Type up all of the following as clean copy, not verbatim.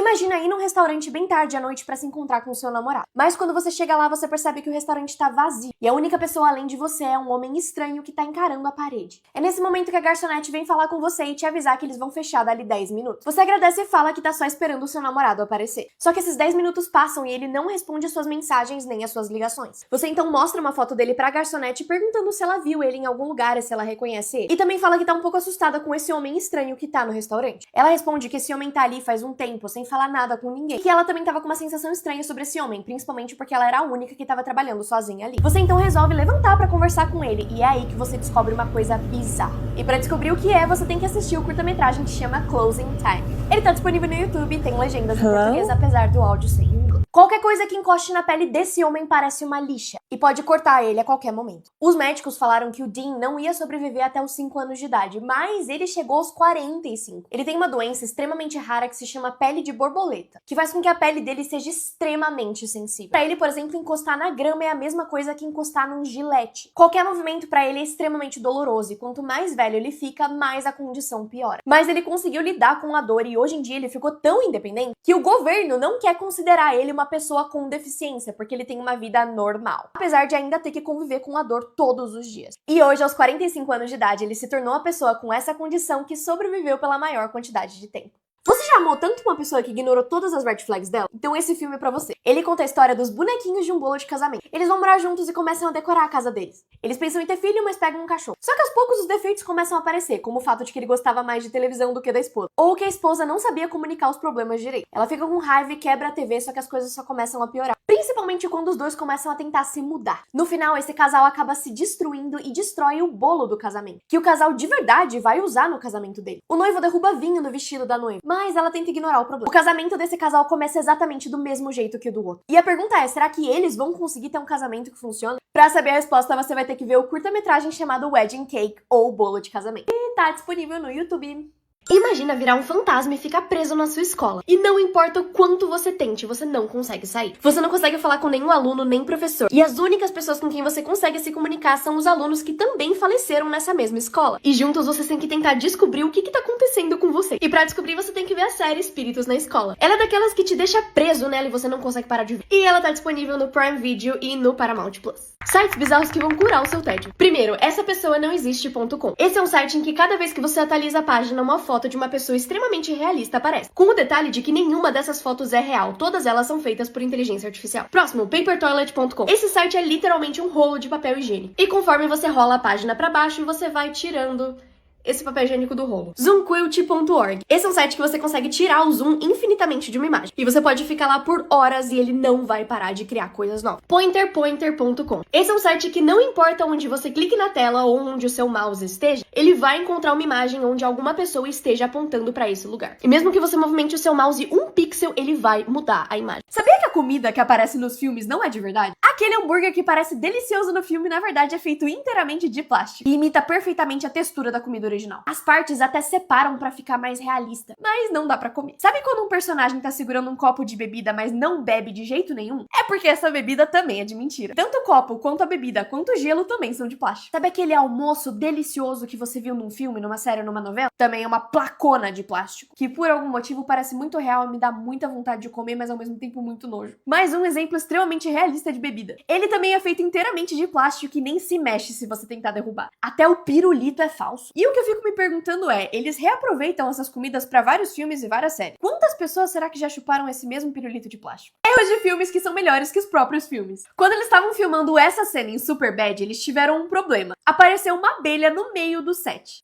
Imagina ir num restaurante bem tarde à noite pra se encontrar com o seu namorado. Mas quando você chega lá, você percebe que o restaurante tá vazio. E a única pessoa além de você é um homem estranho que tá encarando a parede. É nesse momento que a garçonete vem falar com você e te avisar que eles vão fechar dali 10 minutos. Você agradece e fala que tá só esperando o seu namorado aparecer. Só que esses 10 minutos passam e ele não responde as suas mensagens nem as suas ligações. Você então mostra uma foto dele pra garçonete perguntando se ela viu ele em algum lugar e se ela reconhece ele. E também fala que tá um pouco assustada com esse homem estranho que tá no restaurante. Ela responde que esse homem tá ali faz um tempo, sem falar nada com ninguém. E que ela também tava com uma sensação estranha sobre esse homem, principalmente porque ela era a única que tava trabalhando sozinha ali. Você então resolve levantar pra conversar com ele, e é aí que você descobre uma coisa bizarra. E pra descobrir o que é, você tem que assistir o curta-metragem que chama Closing Time. Ele tá disponível no YouTube e tem legendas em português, apesar do áudio ser em inglês. Qualquer coisa que encoste na pele desse homem parece uma lixa e pode cortar ele a qualquer momento. Os médicos falaram que o Dean não ia sobreviver até os 5 anos de idade, mas ele chegou aos 45. Ele tem uma doença extremamente rara que se chama pele de borboleta, que faz com que a pele dele seja extremamente sensível. Pra ele, por exemplo, encostar na grama é a mesma coisa que encostar num gilete. Qualquer movimento pra ele é extremamente doloroso e quanto mais velho ele fica, mais a condição piora. Mas ele conseguiu lidar com a dor e hoje em dia ele ficou tão independente que o governo não quer considerar ele uma pessoa com deficiência, porque ele tem uma vida normal, apesar de ainda ter que conviver com a dor todos os dias. E hoje, aos 45 anos de idade, ele se tornou a pessoa com essa condição que sobreviveu pela maior quantidade de tempo. Você já amou tanto uma pessoa que ignorou todas as red flags dela? Então esse filme é pra você. Ele conta a história dos bonequinhos de um bolo de casamento. Eles vão morar juntos e começam a decorar a casa deles. Eles pensam em ter filho, mas pegam um cachorro. Só que aos poucos os defeitos começam a aparecer, como o fato de que ele gostava mais de televisão do que da esposa. Ou que a esposa não sabia comunicar os problemas direito. Ela fica com raiva e quebra a TV, só que as coisas só começam a piorar. Principalmente quando os dois começam a tentar se mudar. No final, esse casal acaba se destruindo e destrói o bolo do casamento, que o casal de verdade vai usar no casamento dele. O noivo derruba vinho no vestido da noiva, mas ela tenta ignorar o problema. O casamento desse casal começa exatamente do mesmo jeito que o do outro. E a pergunta é, será que eles vão conseguir ter um casamento que funcione? Pra saber a resposta, você vai ter que ver o curta-metragem chamado Wedding Cake, ou Bolo de Casamento. E tá disponível no YouTube. Imagina virar um fantasma e ficar preso na sua escola. E não importa o quanto você tente, você não consegue sair. Você não consegue falar com nenhum aluno, nem professor. E as únicas pessoas com quem você consegue se comunicar são os alunos que também faleceram nessa mesma escola. E juntos vocês têm que tentar descobrir o que tá acontecendo com você. E pra descobrir, você tem que ver a série Espíritos na Escola. Ela é daquelas que te deixa preso nela e você não consegue parar de ver. E ela tá disponível no Prime Video e no Paramount Plus. Sites bizarros que vão curar o seu tédio. Primeiro, essapessoanãoexiste.com. Esse é um site em que cada vez que você atualiza a página, uma foto de uma pessoa extremamente realista aparece. Com o detalhe de que nenhuma dessas fotos é real, todas elas são feitas por inteligência artificial. Próximo, papertoilet.com. Esse site é literalmente um rolo de papel higiênico. E conforme você rola a página pra baixo, você vai tirando esse papel higiênico do rolo. Zoomquilt.org. Esse é um site que você consegue tirar o zoom infinitamente de uma imagem. E você pode ficar lá por horas e ele não vai parar de criar coisas novas. Pointerpointer.com. Esse é um site que não importa onde você clique na tela ou onde o seu mouse esteja, ele vai encontrar uma imagem onde alguma pessoa esteja apontando pra esse lugar. E mesmo que você movimente o seu mouse um pixel, ele vai mudar a imagem. Sabia que a comida que aparece nos filmes não é de verdade? Aquele hambúrguer que parece delicioso no filme, na verdade, é feito inteiramente de plástico. E imita perfeitamente a textura da comida original. As partes até separam pra ficar mais realista, mas não dá pra comer. Sabe quando um personagem tá segurando um copo de bebida, mas não bebe de jeito nenhum? É porque essa bebida também é de mentira. Tanto o copo, quanto a bebida, quanto o gelo também são de plástico. Sabe aquele almoço delicioso que você viu num filme, numa série, numa novela? Também é uma placona de plástico, que por algum motivo parece muito real e me dá muita vontade de comer, mas ao mesmo tempo muito nojo. Mais um exemplo extremamente realista de bebida. Ele também é feito inteiramente de plástico que nem se mexe se você tentar derrubar. Até o pirulito é falso. E o que eu fico me perguntando é, eles reaproveitam essas comidas pra vários filmes e várias séries. Quantas pessoas será que já chuparam esse mesmo pirulito de plástico? É de filmes que são melhores que os próprios filmes. Quando eles estavam filmando essa cena em Superbad, eles tiveram um problema. Apareceu uma abelha no meio do set.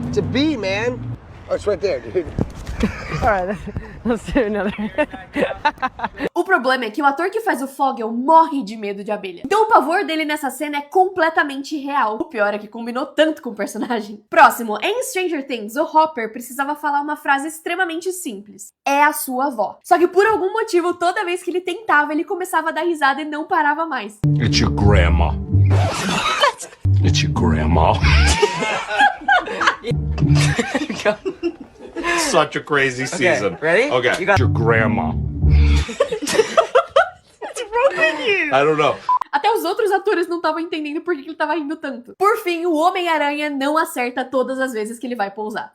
It's a bee, man. Oh, it's right there, dude. Alright, let's do another. O problema é que o ator que faz o Fogel morre de medo de abelha. Então o pavor dele nessa cena é completamente real. O pior é que combinou tanto com o personagem. Próximo, em Stranger Things, o Hopper precisava falar uma frase extremamente simples. É a sua avó. Só que por algum motivo, toda vez que ele tentava, ele começava a dar risada e não parava mais. It's your grandma. What? It's your grandma. Such a crazy season. Ready? Okay. You got your grandma. What's wrong with you? I don't know. Até os outros atores não estavam entendendo por que ele tava rindo tanto. Por fim, o Homem-Aranha não acerta todas as vezes que ele vai pousar.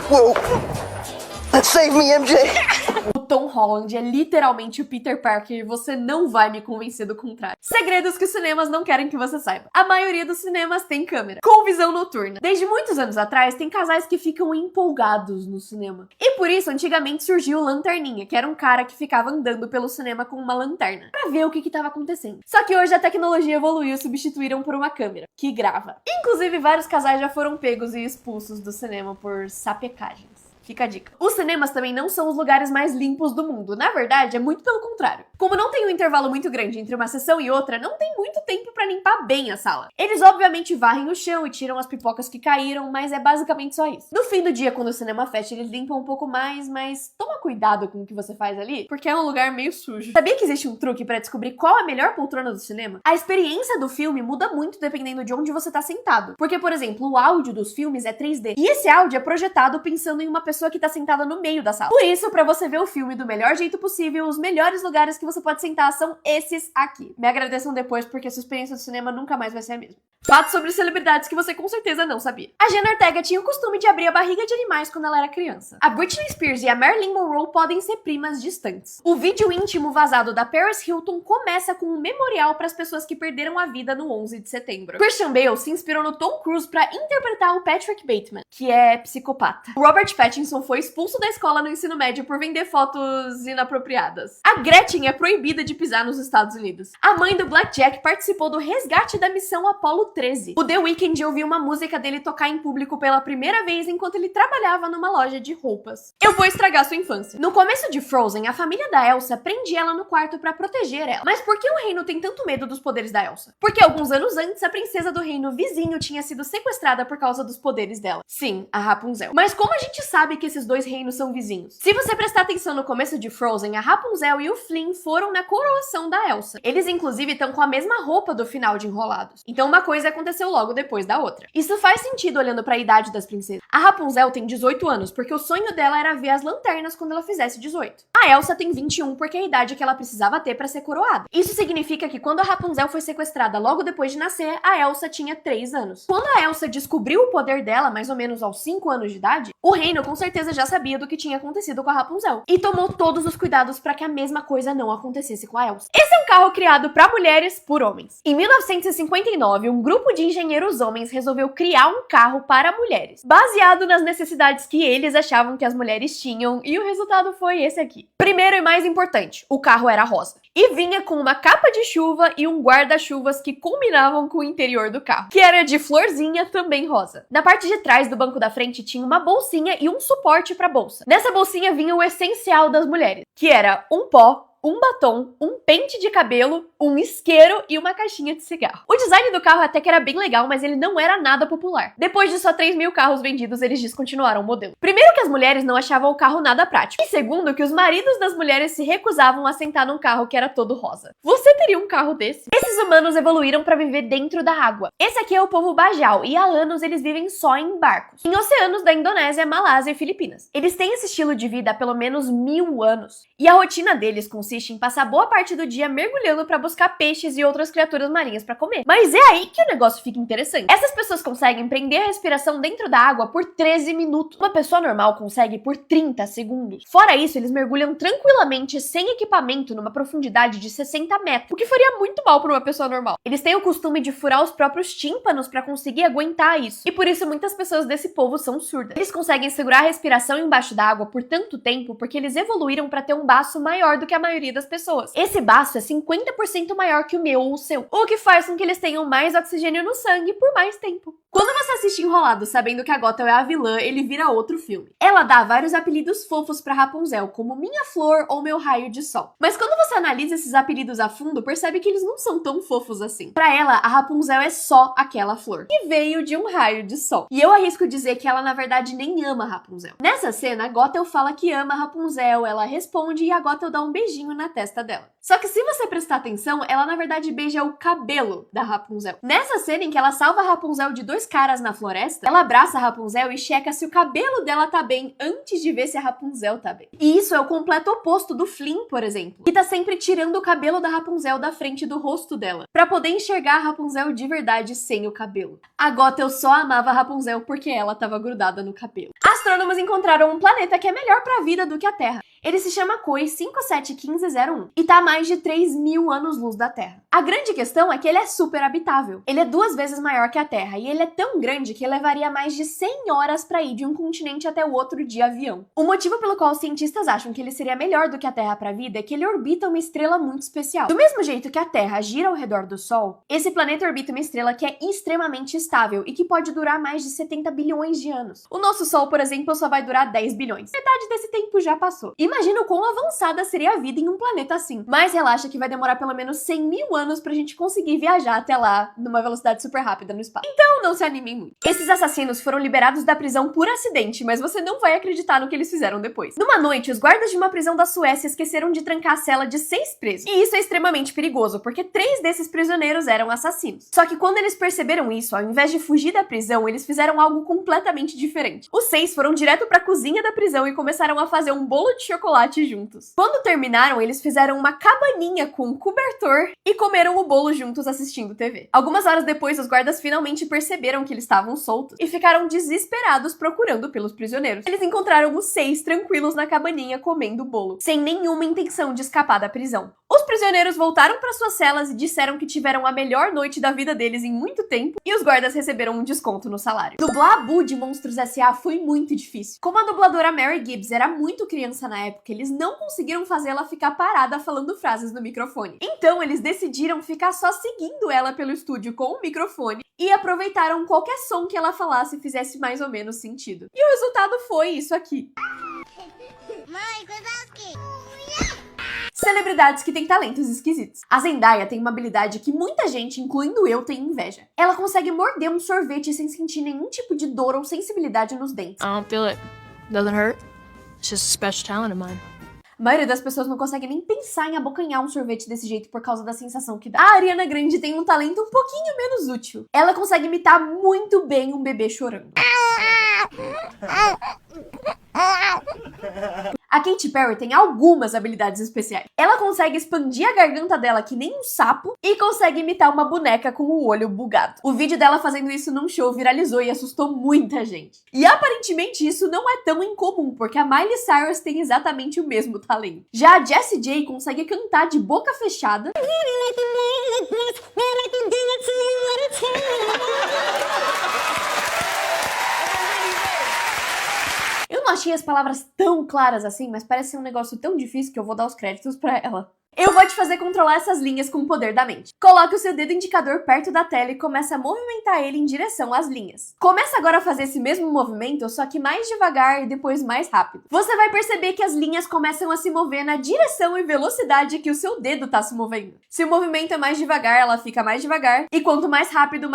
Whoa. Let's save me, MJ. O Tom Holland é literalmente o Peter Parker e você não vai me convencer do contrário. Segredos que os cinemas não querem que você saiba. A maioria dos cinemas tem câmera, com visão noturna. Desde muitos anos atrás, tem casais que ficam empolgados no cinema. E por isso, antigamente surgiu o Lanterninha, que era um cara que ficava andando pelo cinema com uma lanterna, pra ver o que estava acontecendo. Só que hoje a tecnologia evoluiu e substituíram por uma câmera, que grava. Inclusive, vários casais já foram pegos e expulsos do cinema por sapecagens. Fica a dica. Os cinemas também não são os lugares mais limpos do mundo. Na verdade, é muito pelo contrário. Como não tem um intervalo muito grande entre uma sessão e outra, não tem muito tempo pra limpar bem a sala. Eles obviamente varrem o chão e tiram as pipocas que caíram, mas é basicamente só isso. No fim do dia, quando o cinema fecha, eles limpam um pouco mais, mas toma cuidado com o que você faz ali, porque é um lugar meio sujo. Sabia que existe um truque pra descobrir qual é a melhor poltrona do cinema? A experiência do filme muda muito dependendo de onde você tá sentado. Porque, por exemplo, o áudio dos filmes é 3D. E esse áudio é projetado pensando em uma pessoa que tá sentada no meio da sala. Por isso, pra você ver o filme do melhor jeito possível, os melhores lugares que você pode sentar são esses aqui. Me agradeçam depois, porque a sua experiência do cinema nunca mais vai ser a mesma. Fatos sobre celebridades que você com certeza não sabia. A Jenna Ortega tinha o costume de abrir a barriga de animais quando ela era criança. A Britney Spears e a Marilyn Monroe podem ser primas distantes. O vídeo íntimo vazado da Paris Hilton começa com um memorial para as pessoas que perderam a vida no 11 de setembro. Christian Bale se inspirou no Tom Cruise para interpretar o Patrick Bateman, que é psicopata. O Robert Pattinson foi expulso da escola no ensino médio por vender fotos inapropriadas. A Gretchen é proibida de pisar nos Estados Unidos. A mãe do Blackjack participou do resgate da missão Apollo 13. O The Weeknd ouviu uma música dele tocar em público pela primeira vez enquanto ele trabalhava numa loja de roupas. Eu vou estragar sua infância. No começo de Frozen, a família da Elsa prendia ela no quarto pra proteger ela. Mas por que o reino tem tanto medo dos poderes da Elsa? Porque alguns anos antes, a princesa do reino vizinho tinha sido sequestrada por causa dos poderes dela. Sim, a Rapunzel. Mas como a gente sabe que esses dois reinos são vizinhos? Se você prestar atenção no começo de Frozen, a Rapunzel e o Flynn foram na coroação da Elsa. Eles, inclusive, estão com a mesma roupa do final de Enrolados. Então uma coisa aconteceu logo depois da outra. Isso faz sentido olhando pra idade das princesas. A Rapunzel tem 18 anos, porque o sonho dela era ver as lanternas quando ela fizesse 18. A Elsa tem 21, porque é a idade que ela precisava ter pra ser coroada. Isso significa que quando a Rapunzel foi sequestrada logo depois de nascer, a Elsa tinha 3 anos. Quando a Elsa descobriu o poder dela, mais ou menos aos 5 anos de idade, o reino com certeza já sabia do que tinha acontecido com a Rapunzel e tomou todos os cuidados pra que a mesma coisa não acontecesse com a Elsa. Esse é um carro criado pra mulheres por homens. Em 1959, um grupo de engenheiros homens resolveu criar um carro para mulheres, baseado nas necessidades que eles achavam que as mulheres tinham, e o resultado foi esse aqui. Primeiro e mais importante, o carro era rosa. E vinha com uma capa de chuva e um guarda-chuvas que combinavam com o interior do carro, que era de florzinha, também rosa. Na parte de trás do banco da frente tinha uma bolsinha e um suporte para bolsa. Nessa bolsinha vinha o essencial das mulheres, que era um pó, um batom, um pente de cabelo, um isqueiro e uma caixinha de cigarro. O design do carro até que era bem legal, mas ele não era nada popular. Depois de só 3.000 carros vendidos, eles descontinuaram o modelo. Primeiro que as mulheres não achavam o carro nada prático. E segundo que os maridos das mulheres se recusavam a sentar num carro que era todo rosa. Você teria um carro desse? Esses humanos evoluíram para viver dentro da água. Esse aqui é o povo Bajau, e há anos eles vivem só em barcos, em oceanos da Indonésia, Malásia e Filipinas. Eles têm esse estilo de vida há pelo menos 1000 anos. E a rotina deles consiste em passar boa parte do dia mergulhando para buscar peixes e outras criaturas marinhas para comer. Mas é aí que o negócio fica interessante. Essas pessoas conseguem prender a respiração dentro da água por 13 minutos. Uma pessoa normal consegue por 30 segundos. Fora isso, eles mergulham tranquilamente, sem equipamento, numa profundidade de 60 metros, o que faria muito mal para uma pessoa normal. Eles têm o costume de furar os próprios tímpanos para conseguir aguentar isso. E por isso muitas pessoas desse povo são surdas. Eles conseguem segurar a respiração embaixo da água por tanto tempo porque eles evoluíram para ter um baço maior do que a maioria das pessoas. Esse baço é 50% maior que o meu ou o seu, o que faz com que eles tenham mais oxigênio no sangue por mais tempo. Quando você assiste Enrolado sabendo que a Gothel é a vilã, ele vira outro filme. Ela dá vários apelidos fofos pra Rapunzel, como Minha Flor ou Meu Raio de Sol. Mas quando você analisa esses apelidos a fundo, percebe que eles não são tão fofos assim. Pra ela, a Rapunzel é só aquela flor, que veio de um raio de sol. E eu arrisco dizer que ela, na verdade, nem ama a Rapunzel. Nessa cena, a Gothel fala que ama a Rapunzel, ela responde e a Gothel dá um beijinho na testa dela. Só que se você prestar atenção, ela na verdade beija o cabelo da Rapunzel. Nessa cena em que ela salva a Rapunzel de 2 caras na floresta, ela abraça a Rapunzel e checa se o cabelo dela tá bem antes de ver se a Rapunzel tá bem. E isso é o completo oposto do Flynn, por exemplo, que tá sempre tirando o cabelo da Rapunzel da frente do rosto dela, pra poder enxergar a Rapunzel de verdade sem o cabelo. A Gothel só amava a Rapunzel porque ela tava grudada no cabelo. Astrônomos encontraram um planeta que é melhor pra vida do que a Terra. Ele se chama COI 571501 e tá a mais de 3.000 anos-luz da Terra. A grande questão é que ele é super habitável. Ele é 2 vezes maior que a Terra e ele é tão grande que levaria mais de 100 horas para ir de um continente até o outro de avião. O motivo pelo qual os cientistas acham que ele seria melhor do que a Terra para a vida é que ele orbita uma estrela muito especial. Do mesmo jeito que a Terra gira ao redor do Sol, esse planeta orbita uma estrela que é extremamente estável e que pode durar mais de 70 bilhões de anos. O nosso Sol, por exemplo, só vai durar 10 bilhões. Metade desse tempo já passou. Imagina o quão avançada seria a vida em um planeta assim. Mas relaxa que vai demorar pelo menos 100.000 anos pra gente conseguir viajar até lá numa velocidade super rápida no espaço. Então não se animem muito. Esses assassinos foram liberados da prisão por acidente, mas você não vai acreditar no que eles fizeram depois. Numa noite, os guardas de uma prisão da Suécia esqueceram de trancar a cela de 6 presos. E isso é extremamente perigoso, porque 3 desses prisioneiros eram assassinos. Só que quando eles perceberam isso, ao invés de fugir da prisão, eles fizeram algo completamente diferente. Os 6 foram direto pra cozinha da prisão e começaram a fazer um bolo de chocolate juntos. Quando terminaram, eles fizeram uma cabaninha com um cobertor e comeram o bolo juntos assistindo TV. Algumas horas depois, os guardas finalmente perceberam que eles estavam soltos e ficaram desesperados procurando pelos prisioneiros. Eles encontraram os 6 tranquilos na cabaninha comendo o bolo, sem nenhuma intenção de escapar da prisão. Os prisioneiros voltaram para suas celas e disseram que tiveram a melhor noite da vida deles em muito tempo e os guardas receberam um desconto no salário. Dublar a Boo de Monstros S.A. foi muito difícil. Como a dubladora Mary Gibbs era muito criança na época, eles não conseguiram fazer ela ficar parada falando frases no microfone. Então eles decidiram ficar só seguindo ela pelo estúdio com o microfone e aproveitaram qualquer som que ela falasse e fizesse mais ou menos sentido. E o resultado foi isso aqui. Celebridades que têm talentos esquisitos. A Zendaya tem uma habilidade que muita gente, incluindo eu, tem inveja. Ela consegue morder um sorvete sem sentir nenhum tipo de dor ou sensibilidade nos dentes. I don't feel it. Doesn't hurt. It's just a special talent of mine. A maioria das pessoas não consegue nem pensar em abocanhar um sorvete desse jeito por causa da sensação que dá. A Ariana Grande tem um talento um pouquinho menos útil. Ela consegue imitar muito bem um bebê chorando. A Katy Perry tem algumas habilidades especiais. Ela consegue expandir a garganta dela que nem um sapo e consegue imitar uma boneca com o olho bugado. O vídeo dela fazendo isso num show viralizou e assustou muita gente. E aparentemente isso não é tão incomum, porque a Miley Cyrus tem exatamente o mesmo talento. Já a Jessie J consegue cantar de boca fechada. Eu não achei as palavras tão claras assim, mas parece ser um negócio tão difícil que eu vou dar os créditos pra ela. Eu vou te fazer controlar essas linhas com o poder da mente. Coloque o seu dedo indicador perto da tela e comece a movimentar ele em direção às linhas. Começa agora a fazer esse mesmo movimento, só que mais devagar e depois mais rápido. Você vai perceber que as linhas começam a se mover na direção e velocidade que o seu dedo tá se movendo. Se o movimento é mais devagar, ela fica mais devagar, e quanto mais rápido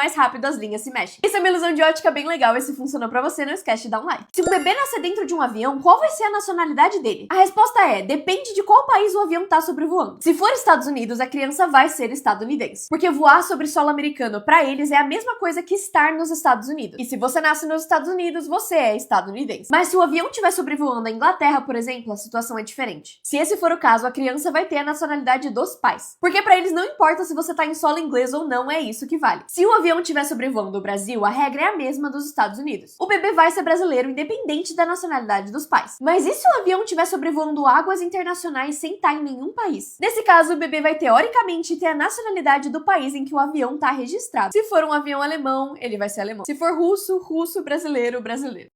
as linhas se mexem. Isso é uma ilusão de ótica bem legal, e se funcionou pra você, não esquece de dar um like. Se um bebê nascer dentro de um avião, qual vai ser a nacionalidade dele? A resposta é, depende de qual país o avião tá sobrevoando. Se for Estados Unidos, a criança vai ser estadunidense. Porque voar sobre solo americano pra eles é a mesma coisa que estar nos Estados Unidos. E se você nasce nos Estados Unidos, você é estadunidense. Mas se o avião estiver sobrevoando a Inglaterra, por exemplo, a situação é diferente. Se esse for o caso, a criança vai ter a nacionalidade dos pais. Porque pra eles não importa se você tá em solo inglês ou não, é isso que vale. Se o avião estiver sobrevoando o Brasil, a regra é a mesma dos Estados Unidos. O bebê vai ser brasileiro independente da nacionalidade dos pais. Mas e se o avião estiver sobrevoando águas internacionais sem estar em nenhum país? Nesse caso, o bebê vai teoricamente ter a nacionalidade do país em que o avião tá registrado. Se for um avião alemão, ele vai ser alemão. Se for russo, russo, brasileiro, brasileiro.